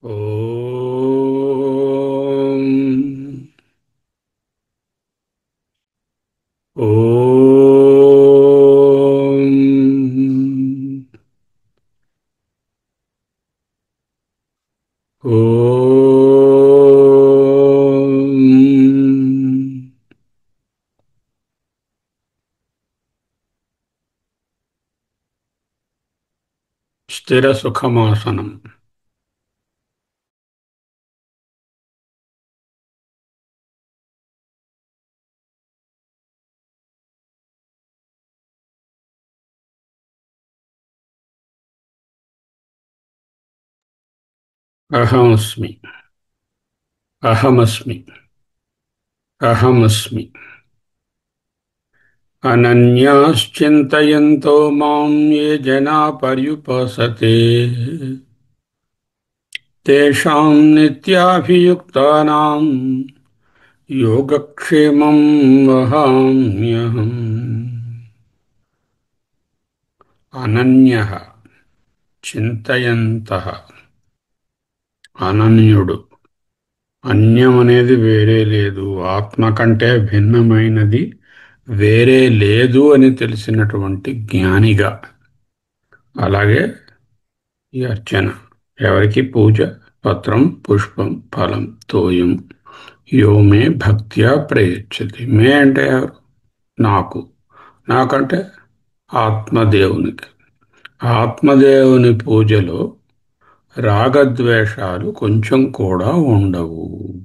ఓం ఓం ఓం స్థిర సుఖమాసనం. అహమస్మి. అహమస్మి. అహమస్మి. అనన్యాశ్చింతయంతో మాం ఏ జనా పర్యుపాసతే తేషాం నిత్యాభియుక్తానాం యోగక్షేమం వహామ్యహం. అనన్యః చింతయంతః. అనన్యుడు. అన్యం అనేది వేరే లేదు, ఆత్మ కంటే భిన్నమైనది వేరే లేదు అని తెలిసినటువంటి జ్ఞానిగా. అలాగే ఈ అర్చన ఎవరికి? పూజ. పత్రం, పుష్పం, ఫలం, తోయం యో మే భక్త్యా ప్రయచ్చతి. మే అంటే ఎవరు? నాకు. నాకంటే ఆత్మదేవునికి. ఆత్మదేవుని పూజలో రాగద్వేషాలు కొంచెం కూడా ఉండవు.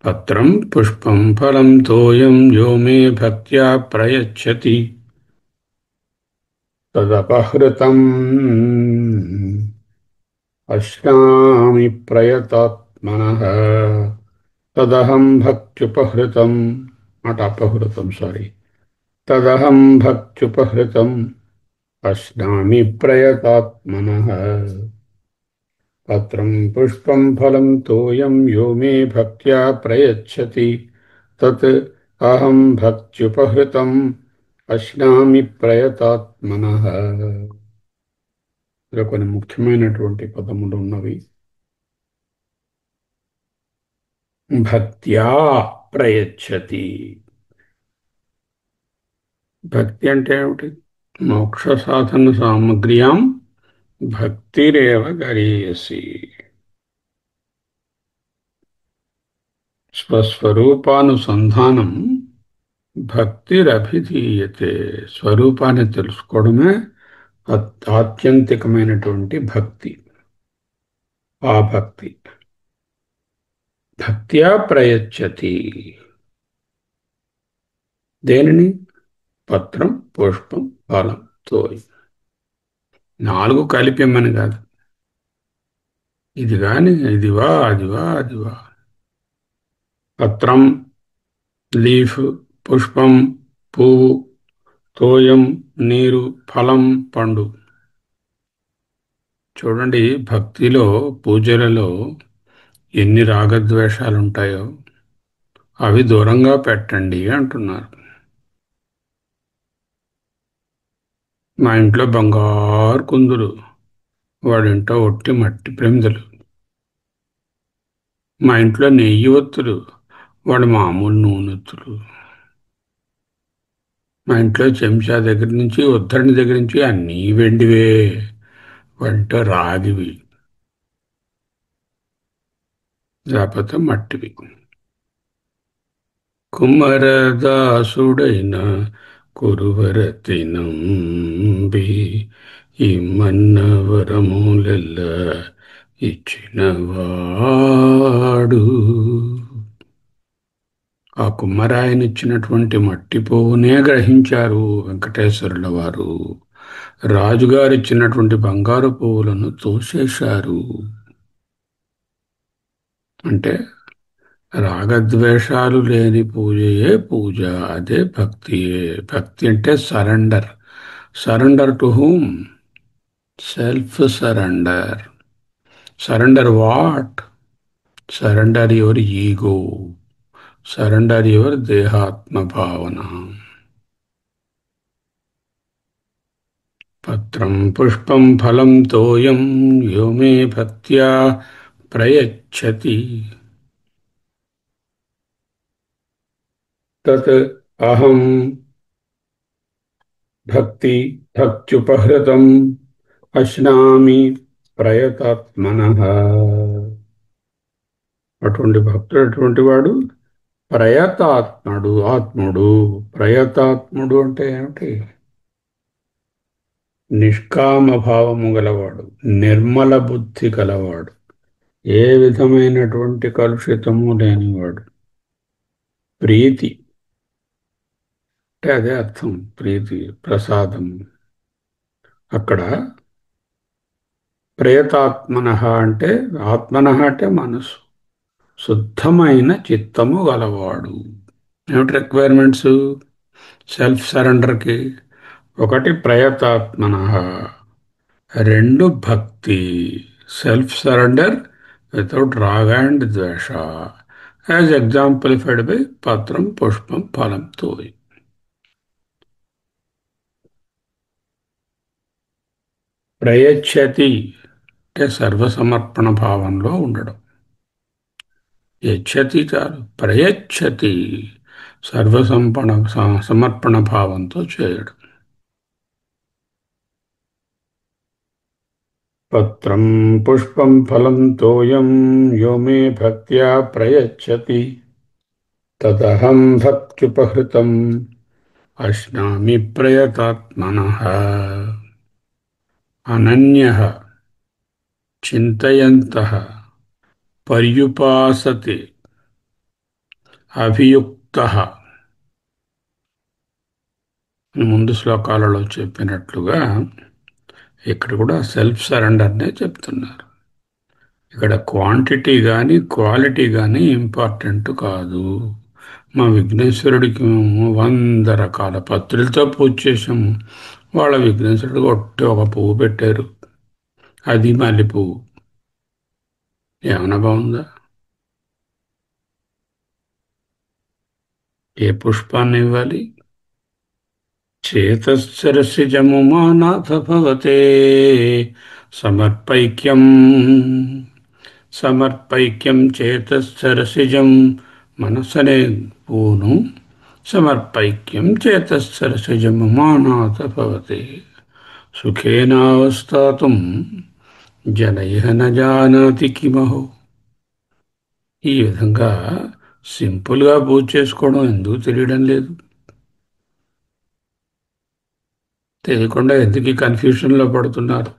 పత్రం పుష్పం ఫలం తోయం యో మే భక్త్యా ప్రయచ్చతి తదపహృతం అశ్నామి ప్రయతాత్మనః తదహం భక్త్యుపహృతం. మాట అపహృతం, సారీ. తదహం భక్త్యుపహృతం అశ్నామి ప్రయతాత్మనః. పత్రం పుష్పం ఫలం తోయం యో మే భక్త్యా ప్రయచ్చతి తత్ అహం భక్త్యుపహృతం అశ్నామి ప్రయతాత్మనః. ఇలా కొన్ని ముఖ్యమైనటువంటి పదములు ఉన్నవి. భక్త్యా ప్రయచ్చతి. భక్తి అంటే ఏమిటి? మోక్ష సాధన సామగ్ర్యాం భక్తిరేవ గరీయసి. స్వస్వరూపానుసంధానం భక్తిరభిధీయతే. స్వరూపాన్ని తెలుసుకోవడమే ఆత్యంతికమైనటువంటి భక్తి. ఆ భక్తి భక్త్యా ప్రయచ్చతి. దేనిని? పత్రం, పుష్పం, ఫలం, తోయం. నాలుగు కలిపిమ్మని కాదు. ఇది కాని ఇదివా అదివా అదివా. పత్రం, లీఫ్, పుష్పం, పువ్వు, తోయం, నీరు, ఫలం, పండు. చూడండి, భక్తిలో, పూజలలో ఎన్ని రాగద్వేషాలు ఉంటాయో అవి దూరంగా పెట్టండి అంటున్నారు. మా ఇంట్లో బంగారు కుందులు, వాడింటో ఒట్టి మట్టి ప్రమిదలు. మా ఇంట్లో నెయ్యి ఒత్తులు, వాడు మామూలు నూనెత్తులు. మా ఇంట్లో చెంచా దగ్గర నుంచి, ఉద్ధరణి దగ్గర నుంచి అన్నీ వెండివే, వంట రాగివి, లేకపోతే మట్టివి. కుమ్మరదాసుడైన కురువరతి నంబి ఇమ్మన్న వరములెల్ల ఇచ్చినవాడు. ఆ కుమ్మరాయనిచ్చినటువంటి మట్టి పువ్వునే గ్రహించారు వెంకటేశ్వరుల వారు. రాజుగారిచ్చినటువంటి బంగారు పువ్వులను తోసేశారు. అంటే రాగద్వేషాలు లేని పూజయే పూజ. అదే భక్తియే. భక్తి అంటే surrender. Surrender to whom? Self surrender. Surrender what? Surrender your ego. Surrender your దేహాత్మ భావన. పత్రం పుష్పం ఫలం తోయం యో మే భక్త్యా ప్రయచ్చతి తత్ అహం భక్తి భక్త్యుపహృతం అశ్నామి ప్రయతాత్మనః. అటువంటి భక్తుడు అటువంటి వాడు ఆత్ముడు. ప్రయతాత్ముడు అంటే ఏమిటి? నిష్కామ భావము గలవాడు, నిర్మల బుద్ధి గలవాడు, ఏ విధమైనటువంటి కలుషితము లేనివాడు. ప్రీతి అంటే అదే అర్థం, ప్రీతి ప్రసాదం. అక్కడ ప్రయతాత్మనః అంటే, ఆత్మనః అంటే మనసు, శుద్ధమైన చిత్తము గలవాడు. ఏమిటి రిక్వైర్మెంట్స్ సెల్ఫ్ సరెండర్కి? ఒకటి ప్రయతాత్మనః, రెండు భక్తి, సెల్ఫ్ సరెండర్ వితౌట్ రాగ అండ్ ద్వేష, యాజ్ ఎగ్జాంపులిఫైడ్ బై పత్రం పుష్పం ఫలం తోయి. ప్రయచ్చతి అంటే సర్వసమర్పణ భావంలో ఉండడం. యచ్చతి చాలు, ప్రయచ్చతి సమర్పణ భావంతో చేయడం. పత్రం పుష్పం ఫలం తోయం యో మే భక్త్యా ప్రయచ్చతి తదహం భక్త్యుపహృతం అశ్నామి ప్రయతాత్మనః. అనన్యః చింతయంతః పర్యుపాసతే అభియుక్తః. ముందు శ్లోకాలలో చెప్పినట్లుగా ఇక్కడ కూడా సెల్ఫ్ సరెండర్నే చెప్తున్నారు. ఇక్కడ క్వాంటిటీ కానీ క్వాలిటీ కానీ ఇంపార్టెంట్ కాదు. మా విఘ్నేశ్వరుడికి మేము 100 రకాల పత్రులతో పూజ చేసాము. వాళ్ళ విఘ్నేశ్వరుడికి ఒట్టి ఒక పువ్వు పెట్టారు, అది మల్లె పువ్వు. ఏమైనా బాగుందా? ఏ పుష్పాన్ని ఇవ్వాలి? చేతస్సరసిజము మానాథ భవతే సమర్పైక్యం. సమర్పైక్యం చేతస్సరసిజం, మనస్సనే పూను. సమర్పైక్యం చేతస్సరసిజం మానాథ భవతే సుఖేనావస్థాతుం జనైః న జానాతి కిమహో. ఈ విధంగా సింపుల్గా పూజ చేసుకోవడం ఎందుకు తెలియడం లేదు? తెలియకుండా ఎందుకు ఈ కన్ఫ్యూషన్లో పడుతున్నారు?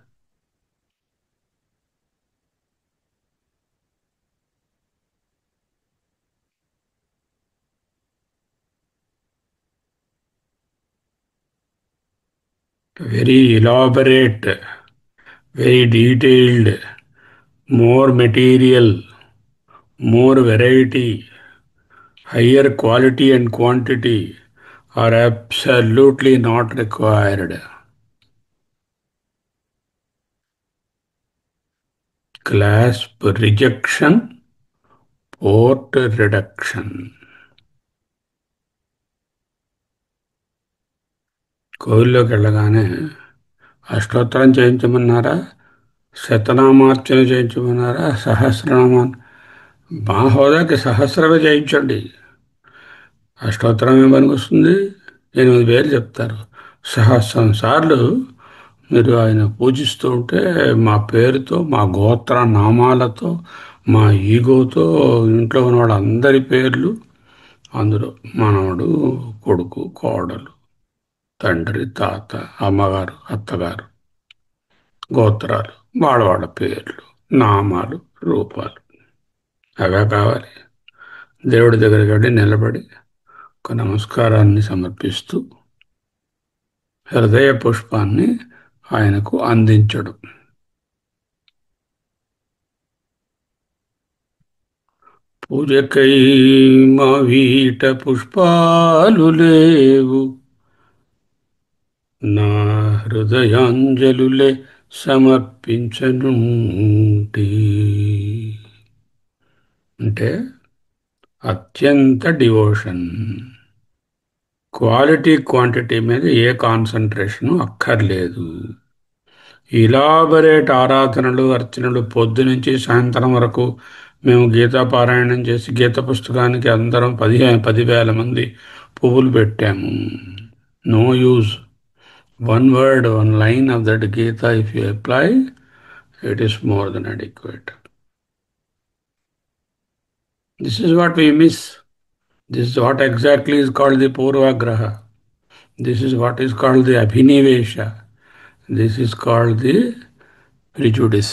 Very elaborate, very detailed, more material, more variety, higher quality and quantity are absolutely not required. Clasp rejection, port reduction. కోవిల్లోకి వెళ్ళగానే అష్టోత్తరం చేయించమన్నారా, శతనామార్చన చేయించమన్నారా, సహస్రనామాన్ని? మా హోదాకి సహస్రమే చేయించండి. అష్టోత్తరం ఏమని వస్తుంది? 8,000 చెప్తారు. సహస్రం సార్లు మీరు ఆయన పూజిస్తూ ఉంటే మా పేరుతో, మా గోత్ర నామాలతో, మా ఈగోతో ఇంట్లో ఉన్న వాళ్ళందరి పేర్లు అందులో, మనవడు, కొడుకు, కోడలు, తండ్రి, తాత, అమ్మగారు, అత్తగారు, గోత్రాలు, వాళ్ళ వాళ్ళ పేర్లు, నామాలు, రూపాలు అవే కావాలి. దేవుడి దగ్గరికి వెళ్ళి నిలబడి ఒక నమస్కారాన్ని సమర్పిస్తూ హృదయ పుష్పాన్ని ఆయనకు అందించడం. పూజకై మా వీట పుష్పాలు లేవు, నా హృదయాంజలులే సమర్పించనుంటి. అంటే అత్యంత డివోషన్, క్వాలిటీ క్వాంటిటీ మీద ఏ కాన్సన్ట్రేషను అక్కర్లేదు. ఇలాబరేట్ ఆరాధనలు అర్చనలు పొద్దు నుంచి సాయంత్రం వరకు మేము గీతా పారాయణం చేసి గీత పుస్తకానికి అందరం 10,000 మంది పువ్వులు పెట్టాము. No use. One word, one line of that Gita if you apply, it is more than adequate. This is what we miss. This is what exactly is called the పూర్వాగ్రహ. This is what is called the abhinivesha. This is called the prejudice.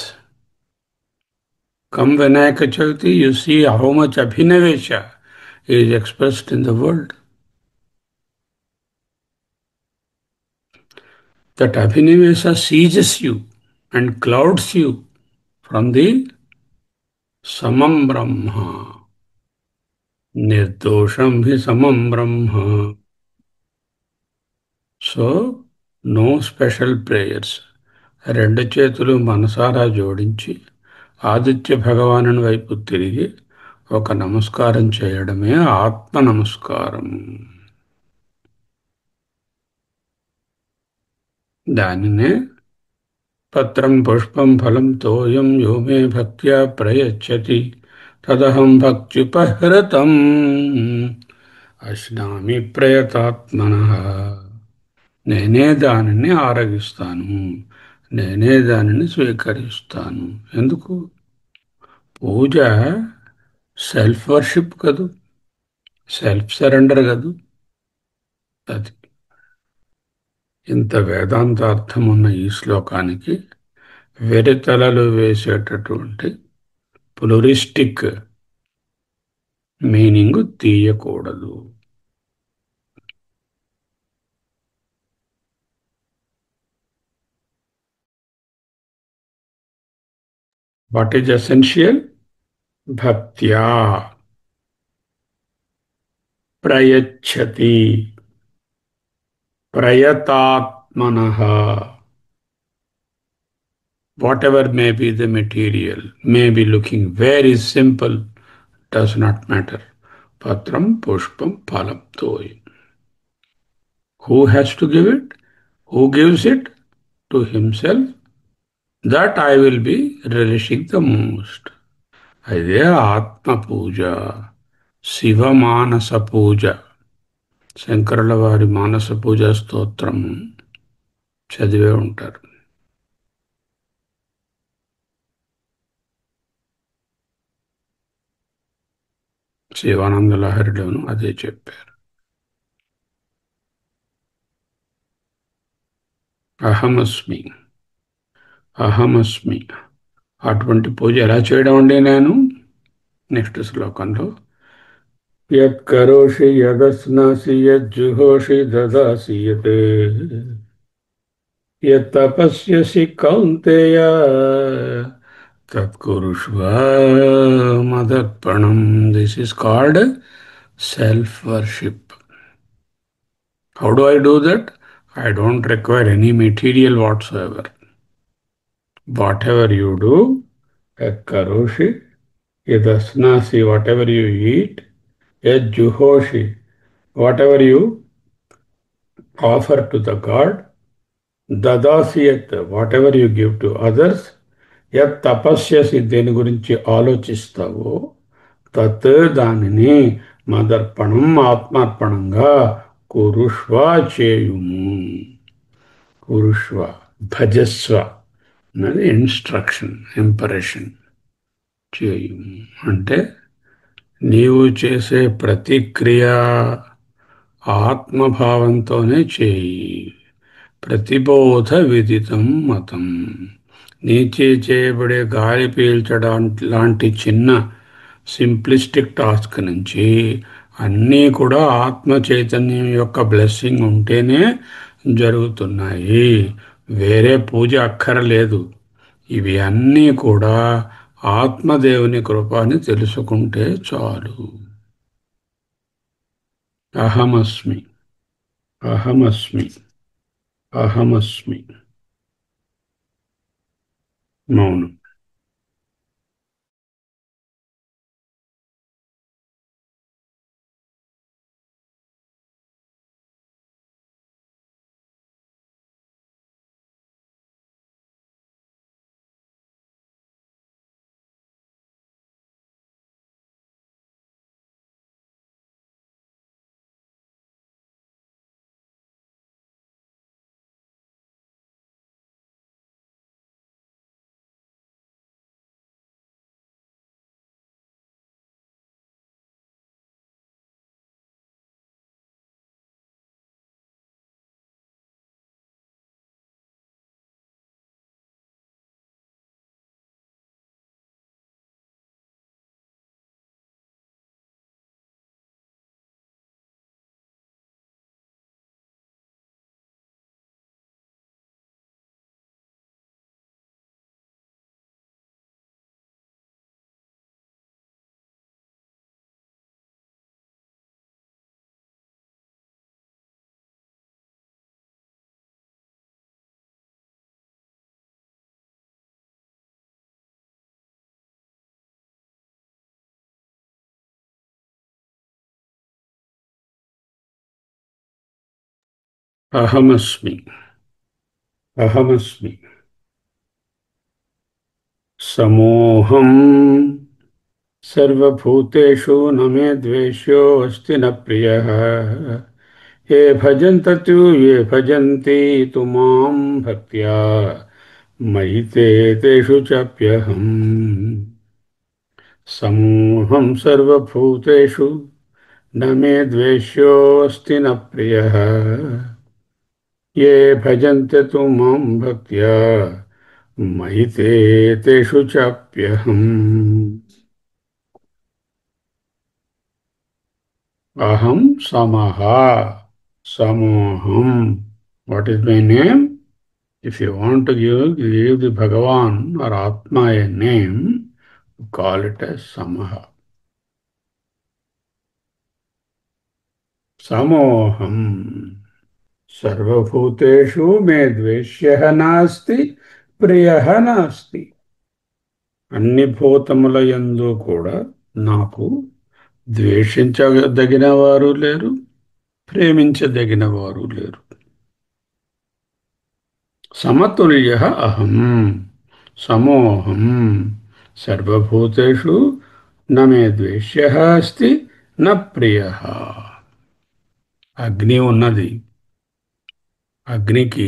Come Vinayaka Chavithi, you see how much abhinivesha is expressed in the world. That abhinivesha seizes you and clouds you from the samam brahma. Nirdosham hi samam brahma. So, no special prayers. రెండు చేతులు మనసారా జోడించి ఆదిత్య భగవానుని వైపు తిరిగి ఒక నమస్కారం చేయడమే ఆత్మ నమస్కారం. దానినే పత్రం పుష్పం ఫలం తోయం యో మే భక్త్యా ప్రయచ్చతి తదహం భక్త్యుపహృతం అశ్నామి ప్రయతాత్మనః. నేనే దానిని ఆరగిస్తాను, నేనే దానిని స్వీకరిస్తాను. ఎందుకు? పూజ సెల్ఫ్ వర్షిప్ కదూ, సెల్ఫ్ సరెండర్ కదూ. అది ఇంత వేదాంతార్థం ఉన్న ఈ శ్లోకానికి వెరితలలు వేసేటటువంటి ప్లూరిస్టిక్ మీనింగ్ తీయకూడదు. What is essential? భక్త్యా ప్రయచ్చతి ప్రయతాత్మనః. Whatever may be the material, may be looking very simple, does not matter. Patram, pushpam, phalam, toyam. Who has to give it? Who gives it? To himself. That I will be relishing the most. అదే ఆత్మ పూజ, శివమానస పూజ. శంకరుల వారి మానస పూజ స్తోత్రం చదివే ఉంటారు. శివానంద లహరిలోను అదే చెప్పారు. అహమస్మి, అహమస్మి. అటువంటి పూజ ఎలా చేయడం అండి? నేను నెక్స్ట్ శ్లోకంలో యత్కరోషి యదస్నాసి యజ్జుహోషి దదాసి యత్ యత్తపస్యసి కౌంతేయ తత్కురుష్వ మదర్పణం. This is called self worship. How do I do that? I don't require any material whatsoever. Whatever you do, karoshi, yadasnasi, whatever you eat, yadjuhoshi, whatever you offer to the God, dadasiyat, whatever you give to others, yat tapasyasi, deni gurinchi ఆలోచిస్తావో, తత్ దానిని మదర్పణం ఆత్మార్పణంగా కురుష్వా చేయుము. కురుష్వ, భజస్వ అన్నది instruction, ఇంపరేషన్. చేయుము అంటే నీవు చేసే ప్రతిక్రియ ఆత్మభావంతోనే చేయి. ప్రతిబోధ విదితం మతం. నీచే చేయబడే గాలి పీల్చడం లాంటి చిన్న సింప్లిస్టిక్ టాస్క్ నుంచి అన్నీ కూడా ఆత్మ చైతన్యం యొక్క బ్లెస్సింగ్ ఉంటేనే జరుగుతున్నాయి. వేరే పూజ అక్కరలేదు. ఇవి అన్నీ కూడా ఆత్మదేవుని కృప అని తెలుసుకుంటే చాలు. అహమస్మి, అహమస్మి, అహమస్మి. మౌనం. అహమస్మి. అహమస్మి. సమోహం సర్వభూతేషు న మే ద్వేష్యో అస్తి న ప్రియః. ఏ భజంత తు ఏ భజంతి తు మాం భక్త్యా మయి తే తేషు చాప్యహం. సమోహం సర్వభూతేషు న మే ద్వేష్యోऽస్తి న ప్రియः. ఏ భజन्ते తు మాం భక్త్యా మయి తే తేషు చాప్యహం. అహం సమః సమోహం. What is my name? If you want to give the Bhagavan or Atma a name, call it as Samaha. Samoham. సర్వభూతేషు మే ద్వేష్యః నాస్తి ప్రియః నాస్తి. అన్ని భూతముల యందు కూడా నాకు ద్వేషించదగిన వారు లేరు, ప్రేమించదగిన వారు లేరు. సమతుల్యః అహం సమోహం సర్వభూతేషు న మే ద్వేష్యః అస్తి న ప్రియః. అగ్ని ఉన్నది. అగ్నికి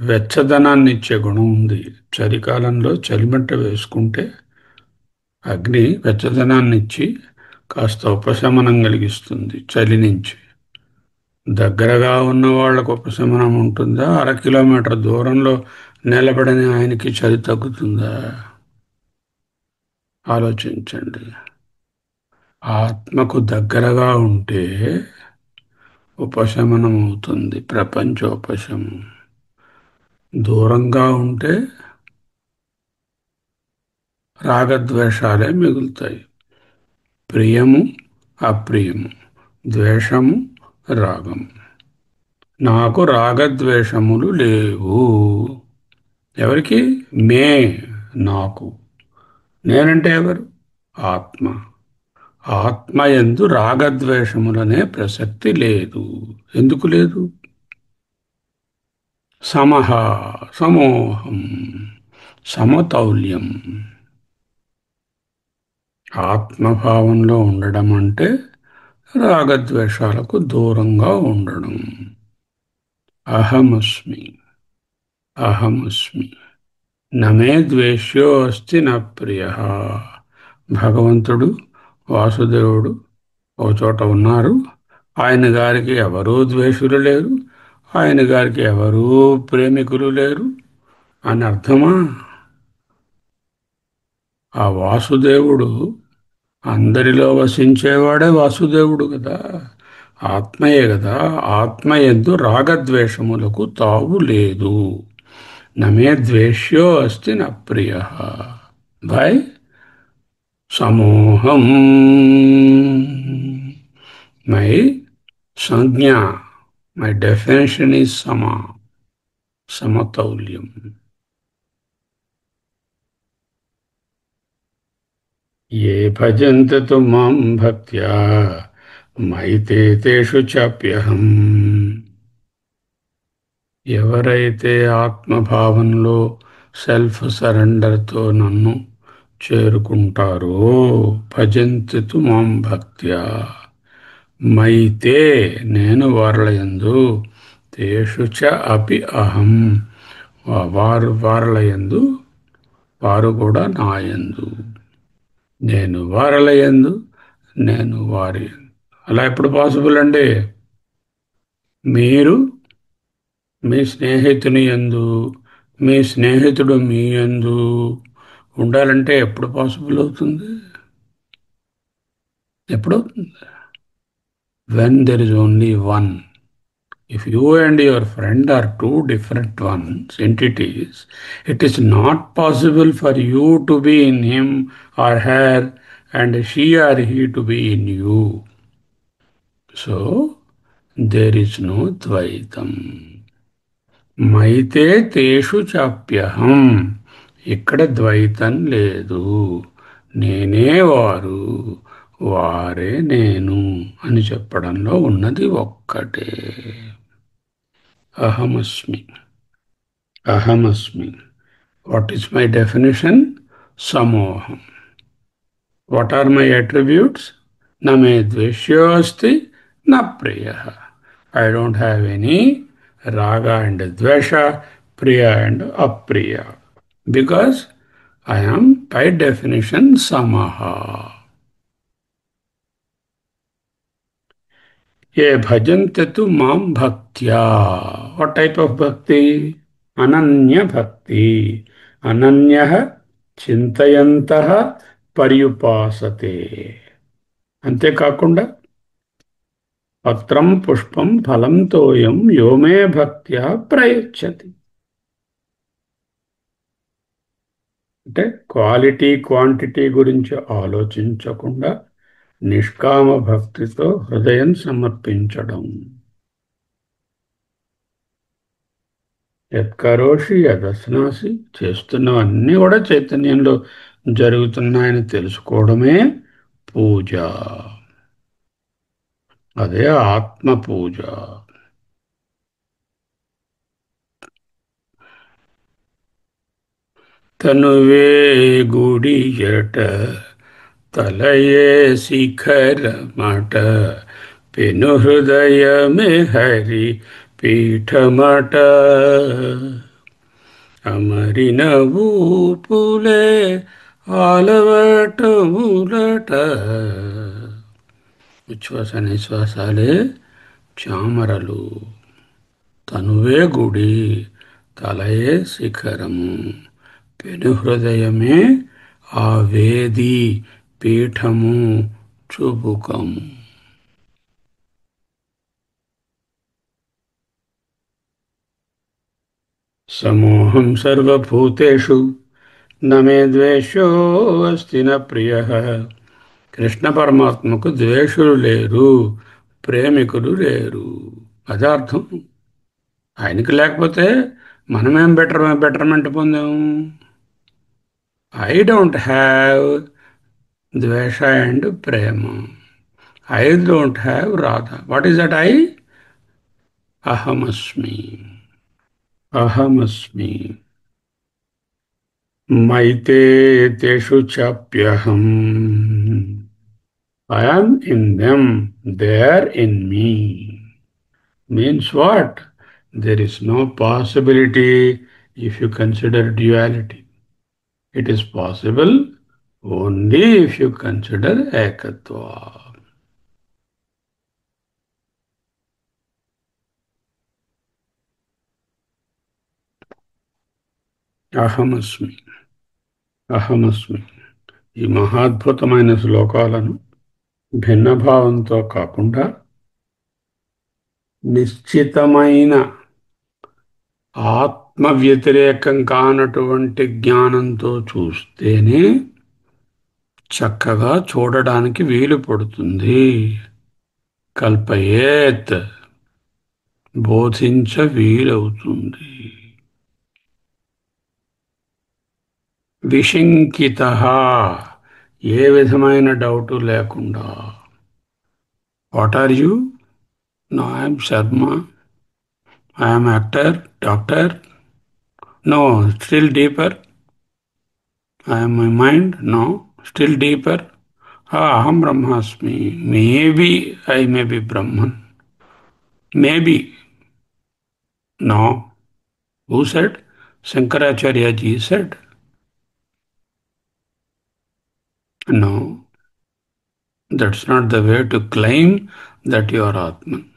వెచ్చదనాన్ని ఇచ్చే గుణం ఉంది. చలికాలంలో చలిమంట వేసుకుంటే అగ్ని వెచ్చదనాన్ని ఇచ్చి కాస్త ఉపశమనం కలిగిస్తుంది చలి నుంచి. దగ్గరగా ఉన్న వాళ్ళకు ఉపశమనం ఉంటుందా? 1/2 కిలోమీటర్ దూరంలో నిలబడిన ఆయనకి చలి తగ్గుతుందా? ఆలోచించండి. ఆత్మకు దగ్గరగా ఉంటే ఉపశమనం అవుతుంది, ప్రపంచోపశమనం. దూరంగా ఉంటే రాగద్వేషాలే మిగులుతాయి. ప్రియము అప్రియము, ద్వేషము రాగము. నాకు రాగద్వేషములు లేవు. ఎవరికి? మే, నాకు. నేనంటే ఎవరు? ఆత్మ. ఆత్మయందు రాగద్వేషములనే ప్రసక్తి లేదు. ఎందుకు లేదు? సమః సమోహం సమతౌల్యం. ఆత్మభావంలో ఉండడం అంటే రాగద్వేషాలకు దూరంగా ఉండడం. అహమస్మి అహమస్మి నమే ద్వేష్యో అస్తి న ప్రియః. భగవంతుడు వాసుదేవుడు ఒక చోట ఉన్నారు. ఆయన గారికి ఎవరూ ద్వేషులు లేరు, ఆయన గారికి ఎవరూ ప్రేమికులు లేరు అని అర్థమా? ఆ వాసుదేవుడు అందరిలో వసించేవాడే వాసుదేవుడు కదా, ఆత్మయే కదా. ఆత్మయందు రాగద్వేషములకు తావు లేదు. నమే ద్వేష్యో అస్తి న ప్రియః. బై సమోహం. మై సంజ్ఞ, మై డెఫినేషన్ ఈజ్ సమతౌల్యం. ఏ భజంతే తు మాం భక్త్యా మయి తే తేషు చాప్యహం. ఎవరైతే ఆత్మభావంలో సెల్ఫ్ సరెండర్తో నన్ను చేరుకుంటారో, భజంతే తు మాం భక్త్యా మయి తే, నేను వారల యందు, తేషు చ అపి అహం, వారల యందు, వారు కూడా నాయందు. నేను వారల యందు, నేను వారి యందు. అలా ఎప్పుడు పాసిబుల్ అండి? మీరు మీ స్నేహితుని యందు, మీ స్నేహితుడు మీ యందు ఉండాలంటే ఎప్పుడు పాసిబుల్ అవుతుంది? ఎప్పుడవుతుంది? When there is only one. If you and your friend are two different entities, it is not possible for you to be in him or her and she or he to be in you. So, there is no Dvaitam. మైతే తేషు చాప్యహం. ఇక్కడ ద్వైతం లేదు. నేనే వారు, వారే నేను అని చెప్పడంలో ఉన్నది ఒక్కటే. Ahamasmi. Ahamasmi. What is my definition? Samoham. What are my attributes? Na me dveshyo asti, na priyaha. I don't have any raga and dvesha, priya and apriya. Because I am by definition samaha. Ye bhajante tu mam bhaktya. What type of bhakti? Ananya bhakti. Ananyah chintayantah paryupasate. అంతేకాకుండా పత్రం పుష్పం ఫలం తోయం యోమే భక్త్యా ప్రయచ్చతి. అంటే quality quantity గురించి ఆలోచించకుండా నిష్కామ భక్తితో హృదయం సమర్పించడం. యత్కరోషి యదస్నాసి, చేస్తున్నవన్నీ కూడా చైతన్యంలో జరుగుతున్నాయని తెలుసుకోవడమే పూజ. అదే ఆత్మ పూజ. తనువే గుడియట తలయే శిఖరమట పెను హృదయమే హరి పీఠమట అమరిన ఊపులే ఆలవటములట. ఉచ్ఛ్వాస నిశ్వాసాలే చామరలు. తనువే గుడి, తలయే శిఖరము, పెను హృదయమే ఆ వేది పీఠము చూపుకము. సమోహం సర్వభూతేషు నమే ద్వేషో అస్తి న ప్రియః. కృష్ణ పరమాత్మకు ద్వేషులు లేరు, ప్రేమికులు లేరు. అదార్థం. ఆయనకి లేకపోతే మనమేం బెటర్మెంట్ పొందాము. ఐ డోంట్ హ్యావ్ ద్వేష అండ్ ప్రేమ. I don't have Radha. What is that I? అహమస్మి. అహమస్మి. మైతే తేషు చాప్యహం. I am in them, they are in me. Means what? There is no possibility if you consider duality. It is possible only if you consider ekatva. అహమస్మి. అహమస్మి. ఈ మహాద్భుతమైన శ్లోకాలను భిన్నభావంతో కాకుండా నిశ్చితమైన ఆత్మ వ్యతిరేకం కానటువంటి జ్ఞానంతో చూస్తేనే చక్కగా చూడడానికి వీలు పడుతుంది. కల్పయేత్, బోధించ వీలవుతుంది. విశంకితః, ఏ విధమైన డౌటు లేకుండా. What are you? No, I'm Sharma. I'm actor, doctor. No, still deeper. I'm my mind. No, still deeper. అహం బ్రహ్మాస్మి. Maybe I may be Brahman. Maybe. No. Who said? Shankaracharya ji said. No, that's not the way to claim that you are Atman.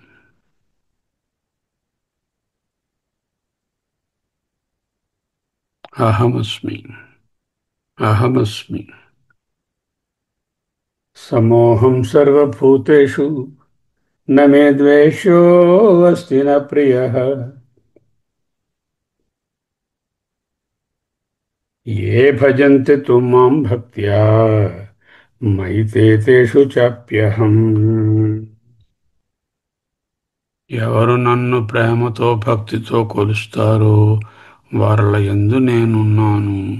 Ahamasmi. Ahamasmi. Samoham sarvabhuteshu na me dvesho asti na priyah. Ye bhajante tu mam bhaktya maite teshu chapyaham. ఎవరు నన్ను ప్రేమతో భక్తితో కొలుస్తారో వారల యందు నేనున్నాను.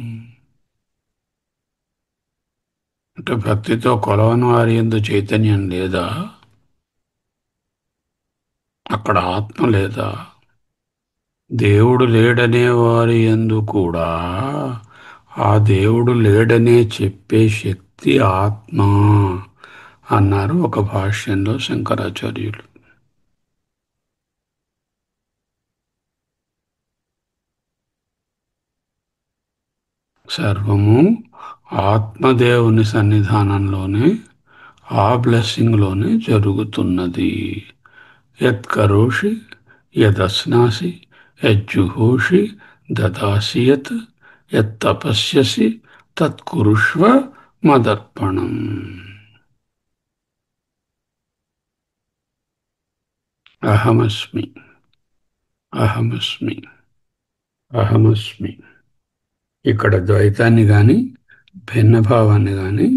అంటే భక్తితో కొలవని వారి యందు చైతన్యం లేదా? అక్కడ ఆత్మ లేదా? దేవుడు లేడనే వారి యందు కూడా ఆ దేవుడు లేడనే చెప్పే శక్తి ఆత్మ అన్నారు ఒక భాష్యంలో శంకరాచార్యులు. సర్వము ఆత్మదేవుని సన్నిధానంలోనే, ఆ బ్లెస్సింగ్లోనే జరుగుతున్నది. యత్కరోషి యదశ్నాసి యజ్జుహోషి దదాసి యత్ యత్తపస్యసి తత్కురుష్వ మదర్పణం. అహమస్మి, అహమస్మి, అహమస్మి. ఇక్కడ ద్వైతాన్ని గాని భిన్నభావాన్ని గాని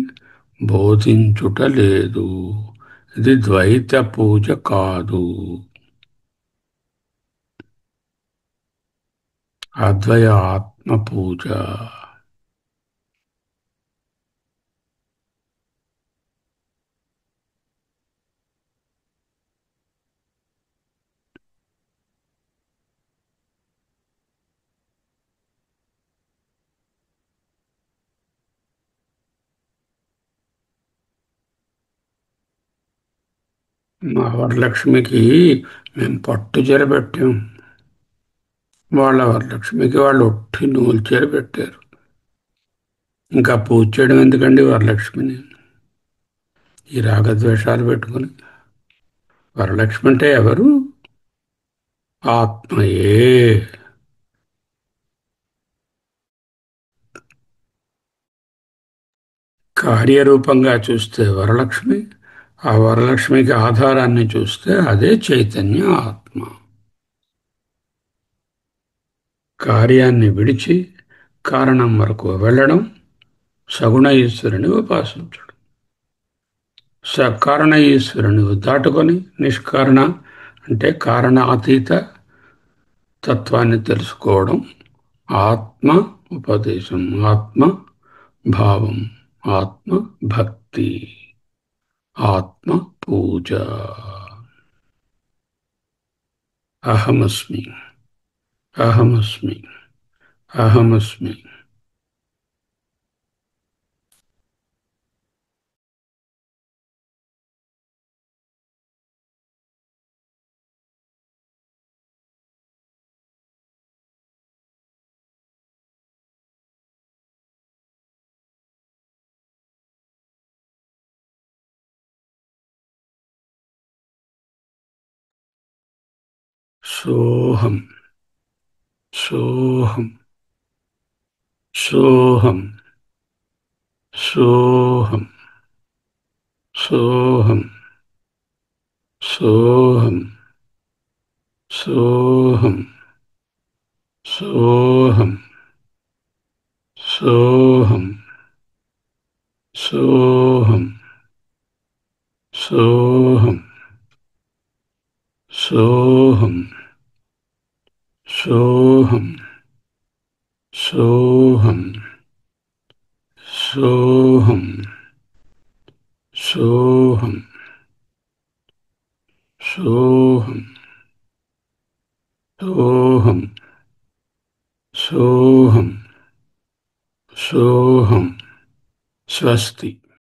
బోధించుట లేదు. ఇది ద్వైత పూజ కాదు, అద్వయ ఆత్మ పూజ. మా వరలక్ష్మికి మేము పట్టు చీర పెట్టాం. వాళ్ళ వరలక్ష్మికి వాళ్ళు ఒట్టి నూలు చీర పెట్టారు. ఇంకా పూజ చేయడం ఎందుకండి వరలక్ష్మిని ఈ రాగద్వేషాలు పెట్టుకుని? వరలక్ష్మి అంటే ఎవరు? ఆత్మయే. కార్యరూపంగా చూస్తే వరలక్ష్మి, ఆ వరలక్ష్మికి ఆధారాన్ని చూస్తే అదే చైతన్య ఆత్మ. కార్యాన్ని విడిచి కారణం వరకు వెళ్ళడం సగుణ ఈశ్వరుని ఉపాసించడం. సకారణ ఈశ్వరుని దాటుకొని నిష్కారణ అంటే కారణ అతీత తత్వాన్ని తెలుసుకోవడం ఆత్మ ఉపదేశం, ఆత్మ భావం, ఆత్మ భక్తి, ఆత్మ పూజ. అహమస్మి, అహమస్మి, అహమస్మి. సోహం, సోహం, సోహం, సోహం, సోహం, సోహం, సోహం, సోహం, సోహం, సోహం, సోహం, సోహం, సోహం, సోహం, సోహం, సోహం, సోహం, సోహం, సోహం, సోహం. స్వస్తి.